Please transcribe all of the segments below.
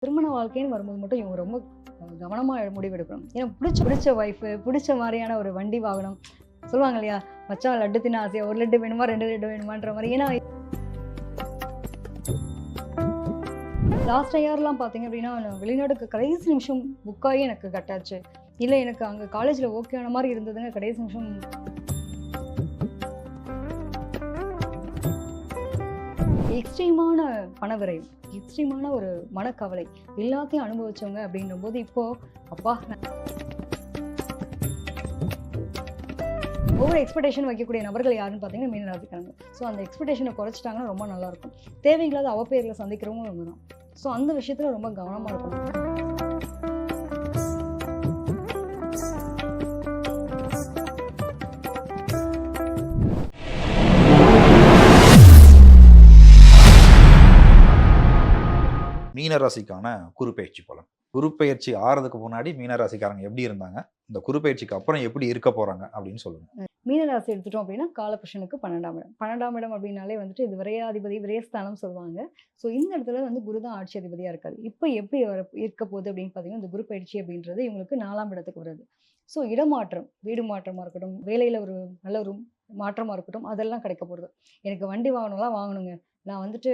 திருமண வாழ்க்கைன்னு வரும்போது மட்டும் இவங்க ரொம்ப கவனமா முடிவெடுக்கணும். ஏன்னா பிடிச்ச பிடிச்ச ஒய்ஃபு, பிடிச்ச மாரியான ஒரு வண்டி வாகனம் சொல்லுவாங்க இல்லையா? மச்சான் லட்டு தின்ன ஆசையா 1 லட்டு வேணுமா? 2 லட்டு வேணுமான்ற மாரி. ஏன்னா லாஸ்ட் இயர்லாம் பார்த்தீங்க அப்படின்னா, நான் வெளிநாடுக்கு கடைசி நிமிஷம் புக் ஆகி எனக்கு கட் ஆச்சு. இல்ல எனக்கு அங்க காலேஜ்ல ஓகே ஆன மாரி இருந்ததுங்க. கடைசி நிமிஷம் எக்ஸ்ட்ரீமான பணவிரயம், எக்ஸ்ட்ரீமான ஒரு மனக்கவலை எல்லாத்தையும் அனுபவிச்சவங்க அப்படின்னும்போது, இப்போ அப்பா ஓவர் எக்ஸ்பெக்டேஷன் வைக்கக்கூடிய நபர்கள் யாருன்னு பார்த்தீங்கன்னா மீன ராசிக்காரங்க. ஸோ அந்த எக்ஸ்பெக்டேஷனை குறைச்சிட்டாங்கன்னா ரொம்ப நல்லாயிருக்கும். தேவையில்லாத அவப்பெயர்களை சந்திக்கிறவங்களும் இவங்க தான். ஸோ அந்த விஷயத்தில் ரொம்ப கவனமாக இருக்கணும். மீனராசிக்கான குருப்பெயர்ச்சி பலன். குருப்பெயர்ச்சி ஆறதுக்கு முன்னாடி மீனராசிக்காரங்க எப்படி இருந்தாங்க? இந்த குருப்பெயர்ச்சிக்கு அப்புறம் எப்படி இருக்க போறாங்க அப்படின்னு சொல்லுங்க. மீனராசி எடுத்துட்டோம் அப்படின்னா காலபுருஷனுக்கு 12ஆம் இடம். 12ஆம் இடம் அப்படின்னாலே வந்துட்டு இது விரையாதிபதி, விரயஸ்தானம் சொல்லுவாங்க. ஸோ இந்த இடத்துல வந்து குரு தான் ஆட்சி அதிபதியா இருக்காரு. இப்போ எப்படி இருக்க போகுது அப்படின்னு பார்த்தீங்கன்னா, இந்த குரு பயிற்சி அப்படின்றது இவங்களுக்கு 4ஆம் இடத்துக்கு வருது. ஸோ இடமாற்றம், வீடு மாற்றமா இருக்கட்டும், வேலையில ஒரு நல்ல ஒரு மாற்றமா இருக்கட்டும், அதெல்லாம் கிடைக்க போகுது. எனக்கு வண்டி வாகனம்லாம் வாங்கணுங்க. நான் வந்துட்டு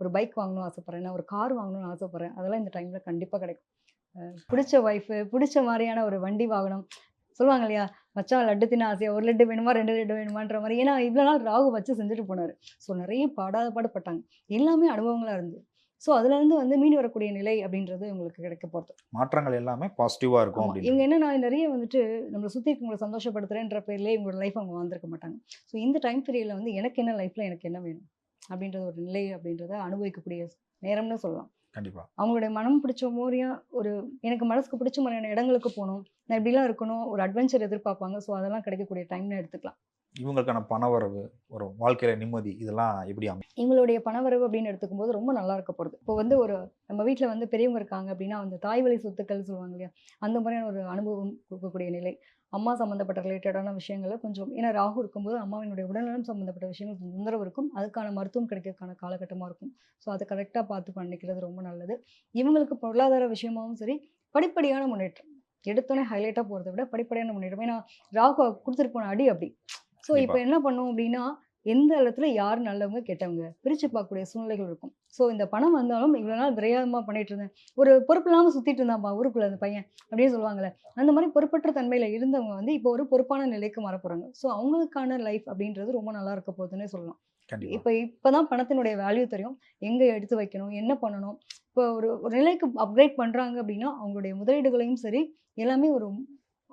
ஒரு பைக் வாங்கணும்னு ஆசைப்படுறேன். நான் ஒரு கார் வாங்கணும்னு ஆசைப்படுறேன். அதெல்லாம் இந்த டைம்ல கண்டிப்பா கிடைக்கும். பிடிச்ச ஒய்ஃபு, பிடிச்ச மாரியான ஒரு வண்டி வாகனம் சொல்லுவாங்க இல்லையா? மச்சான் லட்டு தின்ன ஆசையா 1 லட்டு வேணுமா? 2 லட்டு வேணுமான்ற மாரி. ஏன்னா இவ்வளோ நாள் ராகு வச்சு செஞ்சுட்டு போனாரு. ஸோ நெறைய படாத பாடுபட்டாங்க. எல்லாமே அனுபவங்களா இருந்தது. ஸோ அதுலேருந்து வந்து மீண்டு வரக்கூடிய நிலை அப்படின்றது உங்களுக்கு கிடைக்க போறது. மாற்றங்கள் எல்லாமே பாசிட்டிவா இருக்கும் ஆமா. அப்படின்னு. இவங்க என்னன்னா நெறைய வந்துட்டு நம்மள சுத்தி இருக்கவங்கள சந்தோஷப்படுத்துறேன்ற பேர்லயே இவங்களோட லைஃப் அவங்க வாழ்ந்திருக்க மாட்டாங்க. ஸோ இந்த டைம் பீரியட்ல வந்து எனக்கு என்ன லைஃப்ல எனக்கு என்ன வேணும்? அப்படின்ற ஒரு நிலை அப்படின்றத அனுபவிக்கக்கூடிய நேரம்னு சொல்லலாம். கண்டிப்பா. அவங்களுடைய மனம் பிடிச்ச மாரியா ஒரு எனக்கு மனசுக்கு பிடிச்ச மாரியான இடங்களுக்கு போணும். நான் இப்படிலாம் இருக்கணும். ஒரு அட்வென்ச்சர் எதிர்பார்ப்பாங்க. ஸோ அதெல்லாம் கிடைக்கக்கூடிய டைம்னு எடுத்துக்கலாம். இவங்களுக்கான பணவரவு, ஒரு வாழ்க்கையில நிம்மதி இதெல்லாம் எப்படி அமையும்? இவங்களுடைய பணவரவு அப்படின்னு எடுத்துக்கும்போது ரொம்ப நல்லா இருக்க போறது. இப்போ வந்து ஒரு நம்ம வீட்ல வந்து பெரியவங்க இருக்காங்க அப்படின்னா, அந்த தாய் வழி சொத்துக்கள் சொல்லுவாங்க இல்லையா? அந்த மாதிரியான ஒரு அனுபவம் குடுக்கக்கூடிய நிலை. அம்மா சம்மந்தப்பட்ட ரிலேட்டடான விஷயங்கள்ல கொஞ்சம் ஏன்னா ராகு இருக்கும்போது அம்மாவினுடைய உடல்நலம் சம்மந்தப்பட்ட விஷயங்கள் கொஞ்சம் தொந்தரவு இருக்கும். அதுக்கான மருத்துவம் கிடைக்கிறதுக்கான காலகட்டமா இருக்கும். ஸோ அத கரெக்ட்டா பார்த்து பண்ணிக்கிறது ரொம்ப நல்லது. இவங்களுக்கு பொருளாதார விஷயமாவும் சரி, படிப்படியான முன்னேற்றம். எடுத்தோனே ஹைலைட்டா போறத விட படிப்படியான முன்னேற்றம். ஏன்னா ராகு குடுத்துட்டு போன அடி அப்படி. ஸோ இப்ப கண்டிப்பா. என்ன பண்ணும் அப்படின்னா, எந்த இடத்துல யார் நல்லவங்க, கெட்டவங்க பிரிச்சு பார்க்கக்கூடிய சூழ்நிலைகள் இருக்கும். ஸோ இந்த பணம் வந்தாலும் இவ்வளோ நாள் விரையாம பண்ணிட்டு இருந்தேன். ஒரு பொறுப்பு இல்லாம சுத்திட்டு இருந்தான்ப்பா ஊருக்குள்ள அந்த பையன் அப்படின்னு சொல்லுவாங்கல்ல. அந்த மாரி பொறுப்பற்ற தன்மையில இருந்தவங்க வந்து இப்போ ஒரு பொறுப்பான நிலைக்கு மாறப்போறாங்க. ஸோ அவங்களுக்கான லைஃப் அப்படின்றது ரொம்ப நல்லா இருக்க போகுதுன்னே சொல்லலாம். கண்டிப்பா. இப்பதான் பணத்தினுடைய வேல்யூ தெரியும். எங்க எடுத்து வைக்கணும்? என்ன பண்ணணும்? இப்போ ஒரு ஒரு நிலைக்கு அப்கிரேட் பண்றாங்க அப்படின்னா, அவங்களுடைய முதலீடுகளையும் சரி, எல்லாமே ஒரு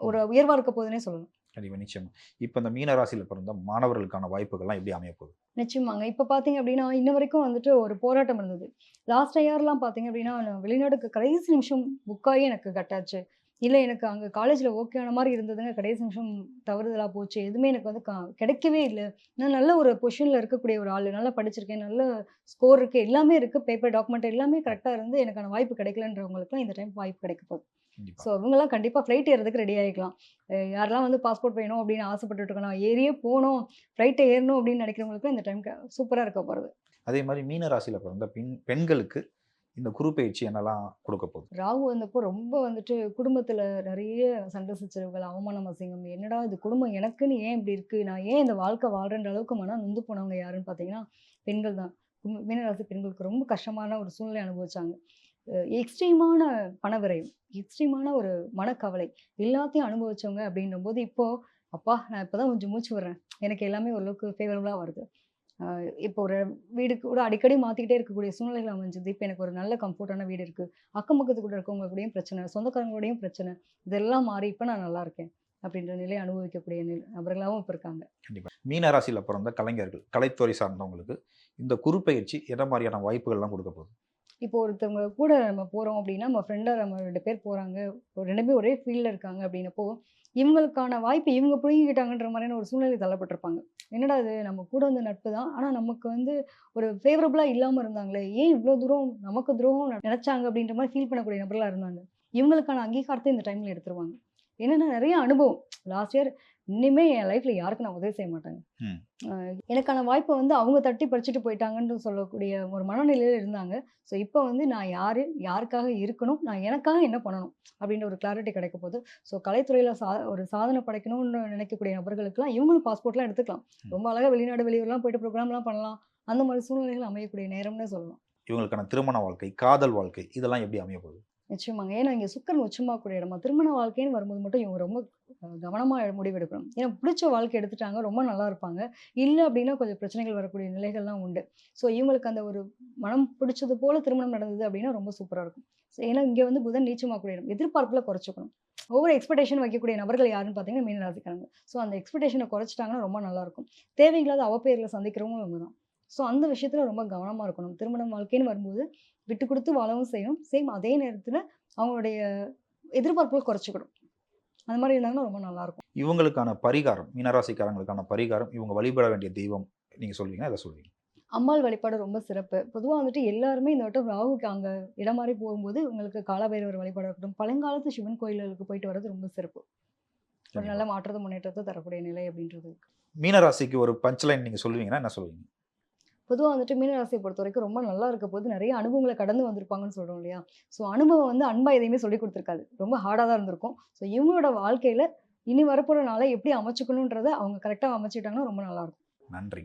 ஒரு உயர்வா இருக்க போகுதுன்னே சொல்லலாம். கண்டிப்பா, நிச்சயமா. இப்ப இந்த மீனராசியில பிறந்த மாணவர்களுக்கான வாய்ப்புகள்லாம் எப்படி அமையப்போகுது? நிச்சயமாங்க. இப்ப பார்த்தீங்க அப்டின்னா, இன்ன வரைக்கும் வந்துட்டு ஒரு போராட்டம் இருந்தது. லாஸ்ட் இயர்லாம் பார்த்தீங்க அப்டின்னா, நான் வெளிநாடுக்கு கடைசி நிமிஷம் புக் ஆகி எனக்கு கட் ஆச்சு. இல்ல எனக்கு அங்க காலேஜ்ல ஓகே ஆன மாரி இருந்ததுங்க. கடைசி நிமிஷம் தவறுதலா போச்சு. எதுவுமே எனக்கு வந்து கிடைக்கவே இல்ல. நான் நல்ல ஒரு பொசிஷன்ல இருக்கக்கூடிய ஒரு ஆளு. நல்லா படிச்சிருக்கேன். நல்ல ஸ்கோர் இருக்கு. எல்லாமே இருக்கு. பேப்பர், டாக்குமெண்ட் எல்லாமே கரெக்ட்டா இருந்து எனக்கான வாய்ப்பு கிடைக்கலன்றவங்களுக்குலாம் இந்த டைம் வாய்ப்பு கிடைக்க போகுது. கண்டிப்பா. ஸோ இவங்கலாம் கண்டிப்பா ஃப்ளைட் ஏறதுக்கு ரெடி ஆயிக்கலாம். யாரெல்லாம் வந்து பாஸ்போர்ட் வேணும் அப்படின்னு ஆசைப்பட்டுட்டு இருக்கோம். நான் ஏறியே போணும், ஃப்ளைட் ஏறணும் அப்படின்னு நினைக்கிறவங்களுக்குலாம் இந்த டைம் சூப்பரா இருக்க போறது. அதே மாரி மீனராசியில பிறந்த பெண்களுக்கு இந்த குருப்பெயர்ச்சி என்னலாம் குடுக்க போகுது? ராகு வந்தப்போ ரொம்ப வந்துட்டு குடும்பத்துல நெறைய சண்டை சச்சரவுகள், அவமானம், அசிங்கம். என்னடா இது குடும்பம் எனக்குன்னு ஏன் இப்படி இருக்கு? நான் ஏன் இந்த வாழ்க்கை வாழ்றேன்ற அளவுக்கு மனம் நொந்து போனவங்க யாருன்னு பார்த்தீங்கன்னா, பெண்கள் தான். மீனராசி பெண்களுக்கு ரொம்ப கஷ்டமான ஒரு சூழ்நிலை அனுபவிச்சாங்க. எக்ஸ்ட்ரீமான பணவிரயம், எக்ஸ்ட்ரீமான ஒரு மனக்கவலை எல்லாத்தையும் அனுபவிச்சவங்க அப்படின்னும்போது, இப்போ அப்பா நான் இப்பதான் கொஞ்சம் மூச்சு விடுறேன். எனக்கு எல்லாமே ஓரளவுக்கு ஃபேவரபுளா வருது. அ இப்போ ஒரு வீடு கூட அடிக்கடி மாத்திக்கிட்டே இருக்கக்கூடிய சூழ்நிலைகள் அமைஞ்சது. இப்ப எனக்கு ஒரு நல்ல கம்ஃபோர்ட்டான வீடு இருக்கு. அக்கம் பக்கத்து கூட இருக்கவங்க கூடயும் பிரச்சனை, சொந்தக்காரங்களோடையும் பிரச்சனை. இதெல்லாம் மாறி இப்ப நான் நல்லா இருக்கேன். அப்படின்ற நிலையை அனுபவிக்கக்கூடிய நபர்களாவும் இப்ப இருக்காங்க. கண்டிப்பா. மீனராசியில பிறந்த கலைஞர்கள், கலைத்துறை சார்ந்தவங்களுக்கு இந்த குருப்பெயர்ச்சி என்ன மாரியான வாய்ப்புகள்லாம் குடுக்க போகுது? இப்போ ஒருத்தவங்க கூட நம்ம போறோம் அப்படின்னா, நம்ம ஃப்ரெண்டா நம்ம 2 பேர் போறாங்க. 2 பேரும் ஒரே ஃபீல்ட்ல இருக்காங்க அப்படின்னப்போ, இவங்களுக்கான வாய்ப்பு இவங்க புடுங்கிக்கிட்டாங்கன்ற மாரியான ஒரு சூழ்நிலை தள்ளப்பட்டிருப்பாங்க. என்னடா இது நம்ம கூட வந்த நட்பு தான். ஆனா நமக்கு வந்து ஒரு ஃபேவரபிளா இல்லாம இருந்தாங்களே! ஏன் இவ்ளோ தூரம் நமக்கு துரோகம் நெனச்சாங்க அப்படின்ற மாரி ஃபீல் பண்ணக்கூடிய நபர்களா இருந்தாங்க. இவங்களுக்கான அங்கீகாரத்த இந்த டைம்ல எடுத்துருவாங்க. என்னன்னா நெறைய அனுபவம். லாஸ்ட் இயர் இனிமே என் லைஃப்ல யாருக்கும் நான் உதவி செய்ய மாட்டேங்க. ம். எனக்கான வாய்ப்ப வந்து அவங்க தட்டி பறிச்சுட்டு போயிட்டாங்கன்னு சொல்லக்கூடிய ஒரு மனநிலையில இருந்தாங்க. ஸோ இப்ப வந்து நான் யாரு? யாருக்காக இருக்கணும்? நான் எனக்காக என்ன பண்ணணும்? அப்படின்ற ஒரு கிளாரிட்டி கிடைக்க போது. ஸோ கலைத்துறையில ஒரு சாதனை படைக்கணும்னு நினைக்கக்கூடிய நபர்களுக்கெல்லாம் இவங்களும் பாஸ்போர்ட்லாம் எடுத்துக்கலாம். ம். ரொம்ப அழகா வெளிநாடு, வெளியூர்லாம் போயிட்டு ப்ரோகிராம்லாம் பண்ணலாம். அந்த மாரி சூழ்நிலைகள் அமையக்கூடிய நேரம்னே சொல்லலாம். இவங்களுக்கான திருமண வாழ்க்கை, காதல் வாழ்க்கை இதெல்லாம் எப்படி அமைய போகுது? நிச்சயமாங்க. ஏன்னா இங்க சுக்கிரன் உச்சமாகக்கூடிய இடமா, திருமண வாழ்க்கைன்னு வரும்போது மட்டும் இவங்க ரொம்ப கவனமா முடிவெடுக்கணும். ஏன்னா பிடிச்ச வாழ்க்கை எடுத்துட்டாங்க, ரொம்ப நல்லா இருப்பாங்க. இல்ல அப்டின்னா கொஞ்சம் பிரச்சனைகள் வரக்கூடிய நிலைகள்லாம் உண்டு. ஸோ இவங்களுக்கு அந்த ஒரு மனம் பிடிச்சது போல திருமணம் நடந்தது அப்டின்னா ரொம்ப சூப்பரா இருக்கும். ஸோ ஏன்னா இங்க வந்து புதன் நீச்சமாகக்கூடிய இடம். எதிர்பார்ப்புல குறைச்சுக்கணும். ஓவர் எக்ஸ்பெக்டேஷன் வைக்கக்கூடிய நபர்கள் யாருன்னு பார்த்தீங்கன்னா மீன ராசிக்காரங்க. ஸோ அந்த எக்ஸ்பெக்டேஷன குறைச்சுட்டாங்கன்னா ரொம்ப நல்லாருக்கும். தேவையில்லாத அவப்பெயர்கள சந்திக்கிறவங்களும் இவங்க தான். ஸோ அந்த விஷயத்துல ரொம்ப கவனமா இருக்கணும். திருமணம் வாழ்க்கைன்னு வரும்போது விட்டு குடுத்து வாழவும் செய்யணும். சேம் அதே நேரத்துல அவங்களுடைய எதிர்பார்ப்புகள குறைச்சுக்கணும். அந்த மாரி இருந்தாங்கன்னா ரொம்ப நல்லாருக்கும். இவங்களுக்கான பரிகாரம், மீனராசிக்காரங்களுக்கான பரிகாரம், இவங்க வழிபட வேண்டிய தெய்வம் நீங்க சொல்வீங்கன்னா எத சொல்வீங்க? அம்பாள் வழிபாடு ரொம்ப சிறப்பு. பொதுவா வந்துட்டு எல்லாருமே இந்த வட்டம் ராகுக்கு அங்க இடம் மாறி போகும்போது உங்களுக்கு காலபைரவர் வழிபாடா இருக்கட்டும், பழங்காலத்து சிவன் கோயில்களுக்கு போயிட்டு வர்றது ரொம்ப சிறப்பு. ஒரு கண்டிப்பா. நல்ல மாற்றத்த, முன்னேற்றத்த தரக்கூடிய நிலை அப்படின்றது இருக்கு. மீனராசிக்கு ஒரு பஞ்ச் லைன் நீங்க சொல்லுவீங்கன்னா என்ன சொல்லுவீங்க? பொதுவா வந்துட்டு மீனராசிய பொறுத்தவரைக்கும் ரொம்ப நல்லா இருக்க போது நெறைய அனுபவங்கள கடந்து வந்திருப்பாங்கன்னு சொல்றோம் இல்லையா? ஸோ அனுபவம் வந்து அன்பா எதையுமே சொல்லிக் குடுத்துருக்காது. ரொம்ப ஹார்டா தான் இருந்திருக்கும். ஸோ இவங்களோட வாழ்க்கையில இனி வரப்போற நாள எப்படி அமைச்சுக்கணுன்றத அவங்க கரெக்ட்டா அமைச்சுக்கிட்டாங்கன்னா ரொம்ப நல்லாருக்கும். நன்றி.